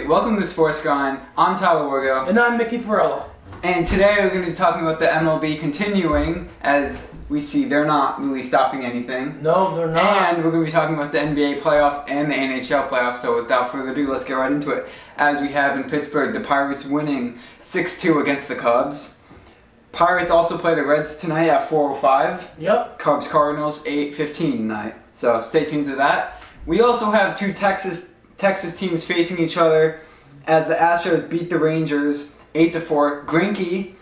everybody. Welcome to Sports Grind. I'm Tyler Wargo. And I'm Mickey Perella. And today we're going to be talking about the MLB continuing. As we see, they're not really stopping anything. No, they're not. And we're going to be talking about the NBA playoffs and the NHL playoffs. So without further ado, let's get right into it. As we have in Pittsburgh, the Pirates winning 6-2 against the Cubs. Pirates also play the Reds tonight at 4:05. Yep. Cubs Cardinals 8:15 tonight. So stay tuned to that. We also have two Texas teams facing each other as the Astros beat the Rangers 8-4. Greinke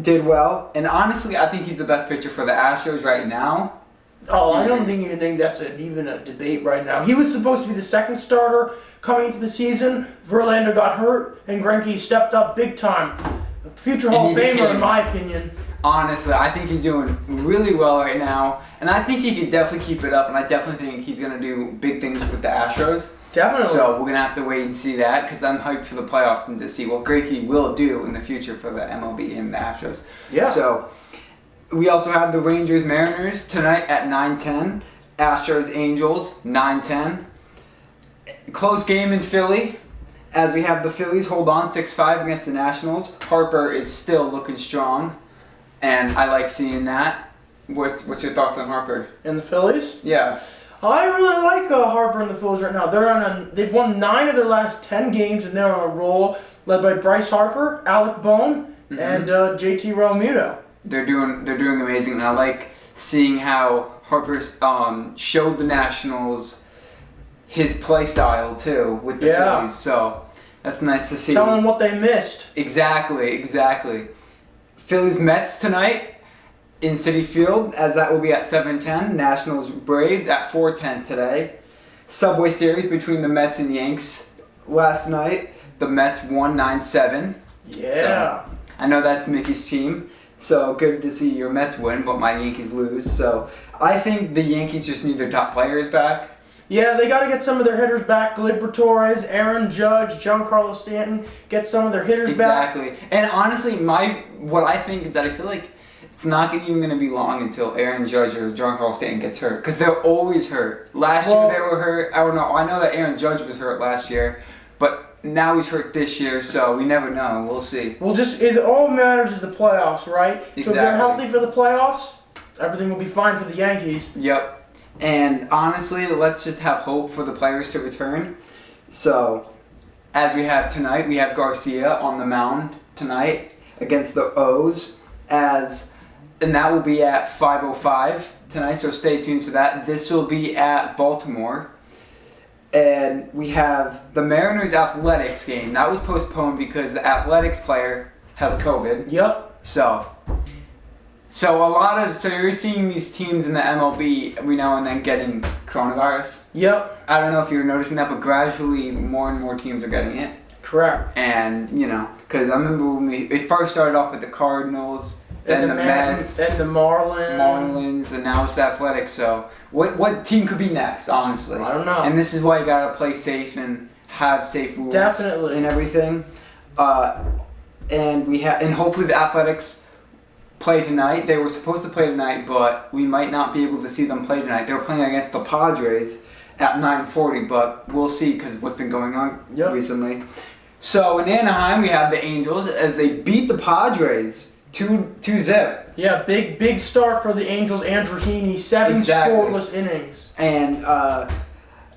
did well, and honestly, I think he's the best pitcher for the Astros right now. Oh, I don't even think that's even a debate right now. He was supposed to be the second starter coming into the season. Verlander got hurt, and Greinke stepped up big time. Future Hall of Famer, in my opinion. Honestly, I think he's doing really well right now, and I think he could definitely keep it up, and I definitely think he's going to do big things with the Astros. Definitely. So we're going to have to wait and see that, because I'm hyped for the playoffs and to see what Greinke will do in the future for the MLB and the Astros. Yeah. So we also have the Rangers-Mariners tonight at 9:10. Astros-Angels, 9:10. Close game in Philly, as we have the Phillies hold on 6-5 against the Nationals. Harper is still looking strong, and I like seeing that. What's your thoughts on Harper? And the Phillies? Yeah. I really like Harper and the Phillies right now. They've won 9 of their last 10 games, and they're on a roll, led by Bryce Harper, Alec Bohm, and JT Realmuto. They're doing amazing, and I like seeing how Harper showed the Nationals his play style too with the Phillies. So that's nice to see. Tell them what they missed. Exactly. Phillies Mets tonight in Citi Field, as that will be at 7:10. Nationals Braves at 4:10 today. Subway Series between the Mets and Yanks last night. The Mets won 9-7. Yeah. So, I know that's Mickey's team, so good to see your Mets win, but my Yankees lose. So I think the Yankees just need their top players back. Yeah, they got to get some of their hitters back. Gleyber Torres, Aaron Judge, Giancarlo Stanton, get some of their hitters back. Exactly. And honestly, what I think is that I feel like it's not even going to be long until Aaron Judge or Giancarlo Stanton gets hurt, because they're always hurt. Last year they were hurt. I don't know. I know that Aaron Judge was hurt last year, but now he's hurt this year, so we never know. We'll see. Well, it all matters is the playoffs, right? Exactly. So if they're healthy for the playoffs, everything will be fine for the Yankees. Yep. And honestly, let's just have hope for the players to return. So, as we have tonight, we have Garcia on the mound tonight against the O's, and that will be at 5:05 tonight, so stay tuned to that. This will be at Baltimore. And we have the Mariners Athletics game. That was postponed because the Athletics player has COVID. Yep. So you're seeing these teams in the MLB every now and then getting coronavirus. Yep. I don't know if you're noticing that, but gradually more and more teams are getting it. Correct. And, because I remember when it first started off with the Cardinals, then the Mets, and the Marlins, and now it's the Athletics. So what team could be next, honestly? I don't know. And this is why you got to play safe and have safe rules. Definitely. And everything. And hopefully the Athletics play tonight. They were supposed to play tonight, but we might not be able to see them play tonight. They were playing against the Padres at 9:40, but we'll see because of what's been going on recently. So in Anaheim, we have the Angels as they beat the Padres 2-0. Yeah, big start for the Angels. Andrew Heaney, 7 scoreless innings. And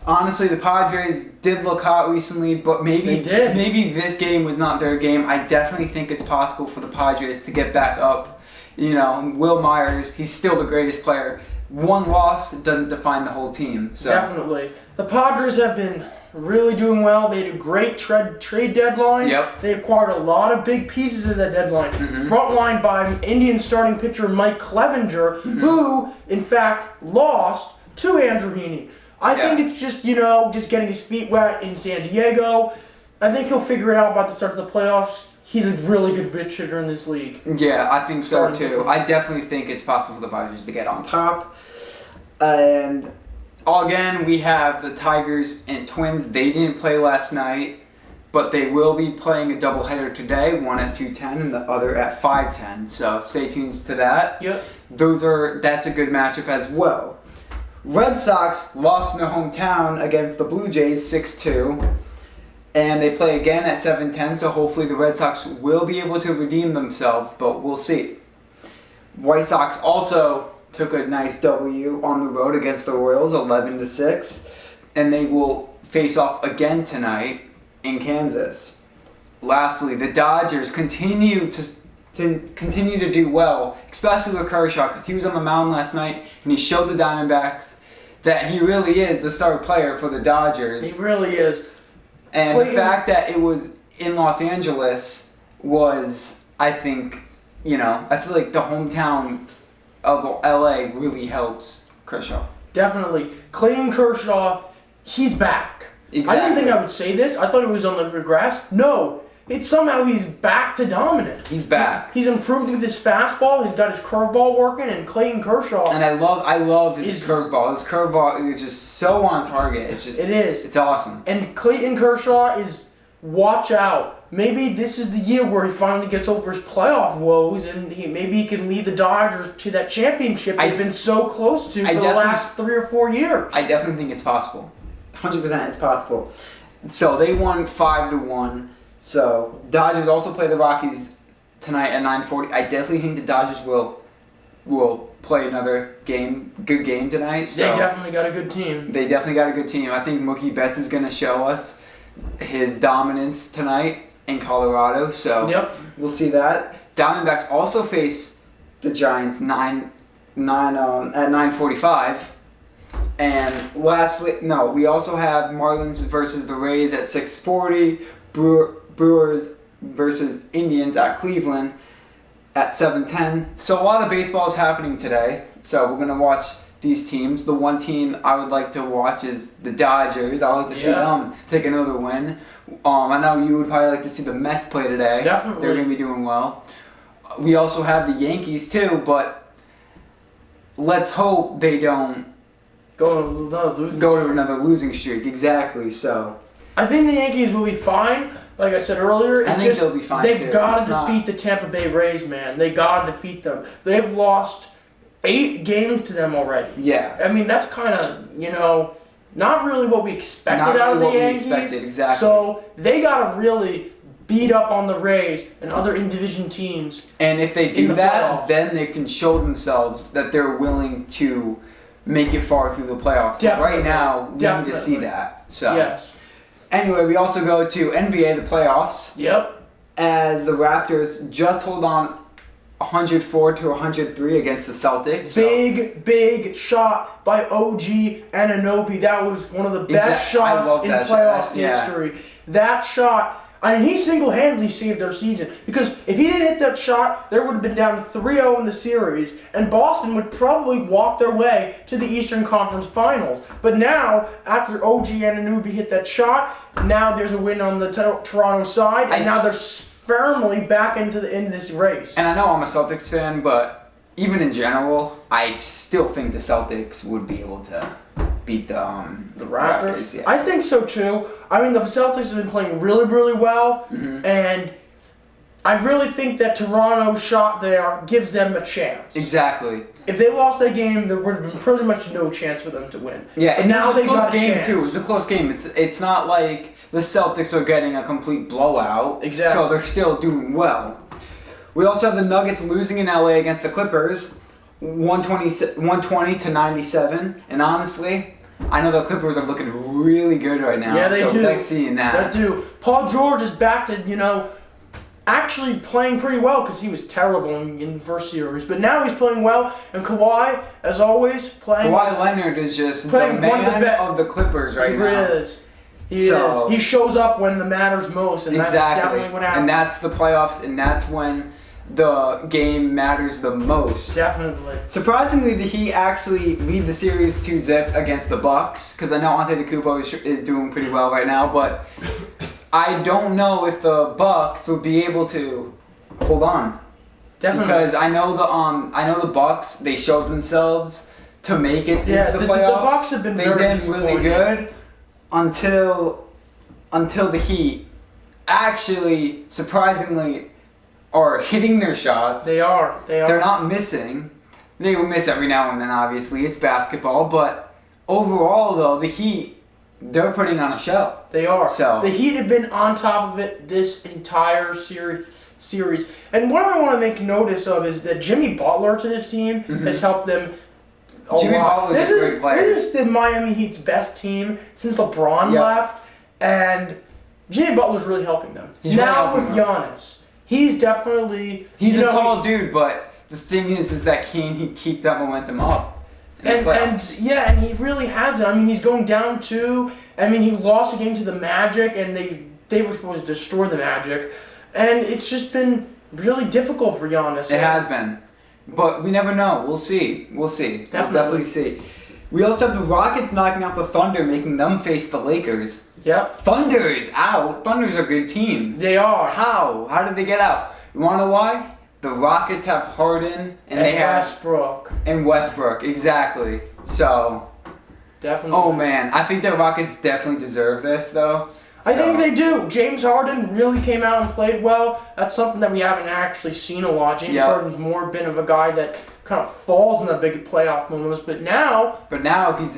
honestly, the Padres did look hot recently, but maybe this game was not their game. I definitely think it's possible for the Padres to get back up. Will Myers, he's still the greatest player. One loss doesn't define the whole team. So. Definitely. The Padres have been really doing well. They had a great trade deadline. Yep. They acquired a lot of big pieces of that deadline. Frontlined by Indian starting pitcher Mike Clevenger, who, in fact, lost to Andrew Heaney. I think it's just getting his feet wet in San Diego. I think he'll figure it out by the start of the playoffs. He's a really good pitch hitter in this league. Yeah, I think so too. I definitely think it's possible for the Padres to get on top. And again, we have the Tigers and Twins. They didn't play last night, but they will be playing a doubleheader today, one at 2:10 and the other at 5:10. So stay tuned to that. Yep. That's a good matchup as well. Red Sox lost in their hometown against the Blue Jays 6-2. And they play again at 7:10, so hopefully the Red Sox will be able to redeem themselves, but we'll see. White Sox also took a nice W on the road against the Royals, 11-6, and they will face off again tonight in Kansas. Lastly, the Dodgers continue to do well, especially with Kershaw, because he was on the mound last night and he showed the Diamondbacks that he really is the star player for the Dodgers. He really is. And the fact that it was in Los Angeles was, I think, I feel like the hometown of LA really helps Kershaw. Definitely. Clayton Kershaw, he's back. Exactly. I didn't think I would say this. I thought it was on the regress. No. Somehow he's back to dominant. He's back. He's improved with his fastball. He's got his curveball working, and Clayton Kershaw. And I love his curveball. His curveball is just so on target. It is. It's awesome. And Clayton Kershaw is, watch out. Maybe this is the year where he finally gets over his playoff woes, and maybe he can lead the Dodgers to that championship they've been so close to for the last 3 or 4 years. I definitely think it's possible. 100% it's possible. So they won 5-1. So Dodgers also play the Rockies tonight at 9:40. I definitely think the Dodgers will play another good game tonight. So they definitely got a good team. They definitely got a good team. I think Mookie Betts is going to show us his dominance tonight in Colorado. So we'll see that. Diamondbacks also face the Giants at 9:45. And lastly, we also have Marlins versus the Rays at 6:40. Brewers versus Indians at Cleveland at 7:10. So a lot of baseball is happening today. So we're going to watch these teams. The one team I would like to watch is the Dodgers. I would like to see them take another win. I know you would probably like to see the Mets play today. Definitely. They're going to be doing well. We also have the Yankees too, but let's hope they don't go to another losing streak. Exactly. So I think the Yankees will be fine. Like I said earlier, I think they'll be fine. They've got to defeat the Tampa Bay Rays, man. They got to defeat them. They've lost 8 games to them already. Yeah. I mean, that's kind of, not really what we expected out of the Yankees. Exactly. So they got to really beat up on the Rays and other in-division teams. And if they do that, then they can show themselves that they're willing to make it far through the playoffs. Definitely. Right now, we need to see that. So. Yes. Anyway, we also go to NBA, the playoffs. Yep. As the Raptors just hold on 104-103 against the Celtics. Big shot by OG Anunoby. That was one of the best shots in playoff history. That shot, he single-handedly saved their season. Because if he didn't hit that shot, they would have been down 3-0 in the series, and Boston would probably walk their way to the Eastern Conference Finals. But now, after OG Anunoby hit that shot, now there's a win on the Toronto side, and now they're firmly back into this race. And I know I'm a Celtics fan, but even in general, I still think the Celtics would be able to beat the Raptors. Yeah. I think so too. I mean, the Celtics have been playing really, really well, and I really think that Toronto's shot there gives them a chance. Exactly. If they lost that game, there would have been pretty much no chance for them to win. Yeah, but and now they got a game chance. too. It's a close game. It's not like the Celtics are getting a complete blowout. Exactly. So they're still doing well. We also have the Nuggets losing in LA against the Clippers, 120-97. And honestly, I know the Clippers are looking really good right now. Yeah, they do. I like seeing that. They do. Paul George is back to, actually playing pretty well because he was terrible in the first series. But now he's playing well. And Kawhi, as always, playing. Kawhi Leonard is just the man of the Clippers right now. He is. He shows up when it matters most. And that's definitely what happens. And that's the playoffs, and that's when the game matters the most. Definitely. Surprisingly, the Heat actually lead the series 2-0 against the Bucks, because I know Antetokounmpo is doing pretty well right now, but I don't know if the Bucks will be able to hold on. Definitely. Because I know the Bucks, they showed themselves to make it into the playoffs. The Bucks have been really good until the Heat actually surprisingly are hitting their shots. They are. They're not missing. They will miss every now and then, obviously. It's basketball. But overall, though, the Heat they're putting on a show. They are. So the Heat have been on top of it this entire series. And what I want to make notice of is that Jimmy Butler to this team has helped them a Jimmy lot. Butler's a great player. This is the Miami Heat's best team since LeBron Yep. left, and Jimmy Butler's really helping them. He's now really with helping Giannis, he's definitely he's a tall dude, but the thing is that can he keep that momentum up? And he really has it. I mean, he's going down 2. I mean, he lost a game to the Magic, and they were supposed to destroy the Magic, and it's just been really difficult for Giannis. It has been, but we never know. We'll see. We'll see. Definitely. We'll definitely see. We also have the Rockets knocking out the Thunder, making them face the Lakers. Yep. Thunder is out. Thunder's a good team. They are. How? How did they get out? You want to know why? The Rockets have Harden and they have Westbrook. And Westbrook, exactly. So, Definitely. oh man, I think the Rockets definitely deserve this though. I think they do. James Harden really came out and played well. That's something that we haven't actually seen a lot. James Harden's more been of a guy that kind of falls in the big playoff moments, but now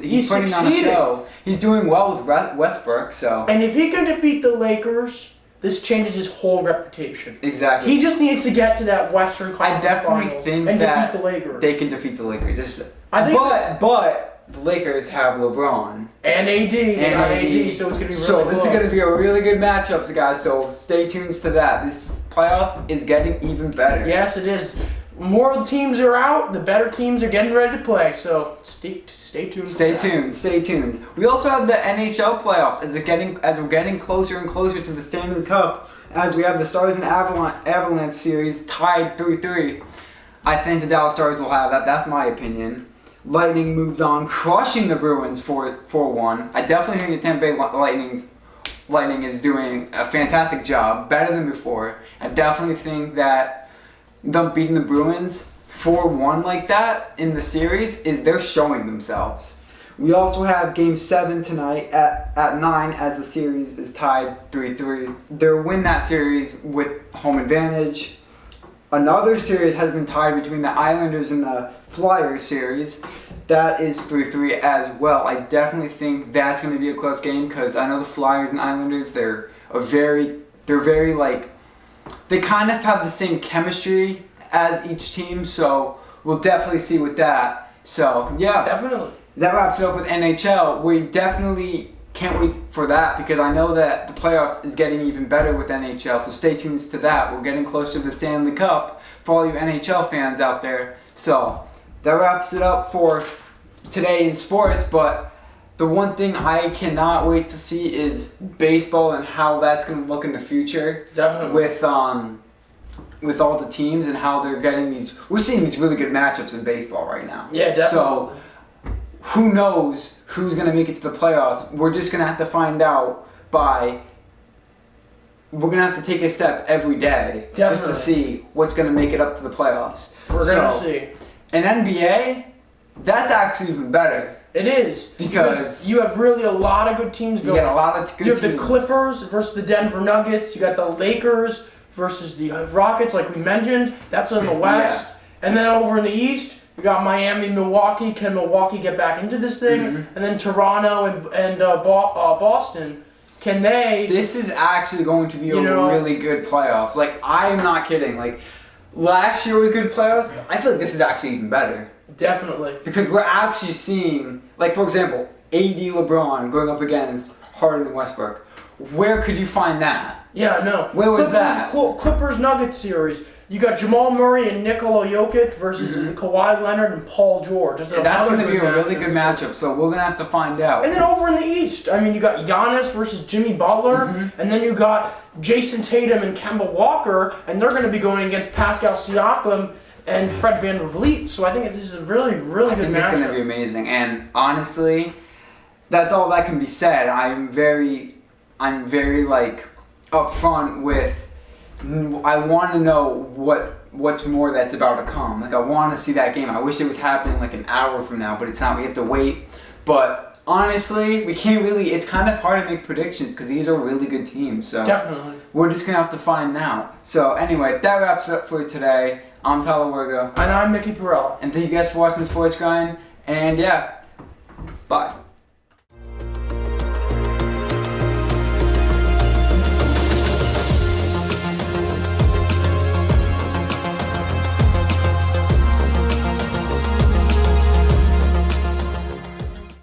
he's putting on a show. He's doing well with Westbrook, so. And if he can defeat the Lakers, this changes his whole reputation. Exactly. He just needs to get to that Western Conference I definitely Finals think and that defeat the Lakers. They can defeat the Lakers. But the Lakers have LeBron and AD, so it's gonna be really So this close. is gonna be a really good matchup, guys. So stay tuned to that. This playoffs is getting even better. Yes, it is. More teams are out, the better teams are getting ready to play. So stay tuned. Stay tuned. We also have the NHL playoffs as we're getting closer and closer to the Stanley Cup. As we have the Stars and Avalanche series tied 3-3. I think the Dallas Stars will have that. That's my opinion. Lightning moves on, crushing the Bruins 4-1. I definitely think the Tampa Bay Lightning is doing a fantastic job, better than before. I definitely think that them beating the Bruins 4-1 like that in the series they're showing themselves. We also have Game 7 tonight at 9 as the series is tied 3-3. They'll win that series with home advantage. Another series has been tied between the Islanders and the Flyers series. That is 3-3 as well. I definitely think that's going to be a close game because I know the Flyers and Islanders, they're very like, they kind of have the same chemistry as each team, so we'll definitely see with that. So, yeah. Definitely. That wraps it up with NHL. We definitely can't wait for that because I know that the playoffs is getting even better with NHL, so stay tuned to that. We're getting closer to the Stanley Cup for all you NHL fans out there. So that wraps it up for today in sports, but the one thing I cannot wait to see is baseball and how that's going to look in the future. Definitely. With all the teams and how they're getting we're seeing these really good matchups in baseball right now. Yeah, definitely. So who knows who's going to make it to the playoffs? We're just going to have to find out we're going to have to take a step every day just to see what's going to make it up to the playoffs. We're going to see. In NBA, that's actually even better. It is. Because you have really a lot of good teams going. You got a lot of good teams. You have the Clippers versus the Denver Nuggets. You got the Lakers versus the Rockets, like we mentioned. That's in the West. Yeah. And then over in the East, we got Miami, Milwaukee. Can Milwaukee get back into this thing? Mm-hmm. And then Toronto and Boston. Can they? This is actually going to be a really good playoffs. Like, I'm not kidding. Like, last year was good playoffs. I feel like this is actually even better. Definitely. Because we're actually seeing, like, for example, AD LeBron going up against Harden and Westbrook. Where could you find that? Yeah, no. Where was that? Clippers Nuggets series. You got Jamal Murray and Nikola Jokic versus Kawhi Leonard and Paul George. That's going to be a really good matchup, so we're going to have to find out. And then over in the East, I mean, you got Giannis versus Jimmy Butler, and then you got Jason Tatum and Kemba Walker, and they're going to be going against Pascal Siakam and Fred VanVleet. So I think this is a really, really good matchup. I think it's going to be amazing, and honestly, that's all that can be said. I'm very like upfront with. I want to know what's more that's about to come. Like, I want to see that game. I wish it was happening like an hour from now, but it's not. We have to wait. But honestly, we can't really. It's kind of hard to make predictions because these are really good teams. So definitely, we're just gonna have to find out. So anyway, that wraps it up for today. I'm Tyler Wergo. And I'm Mickey Perella. And thank you guys for watching the Sports Grind. And yeah, bye.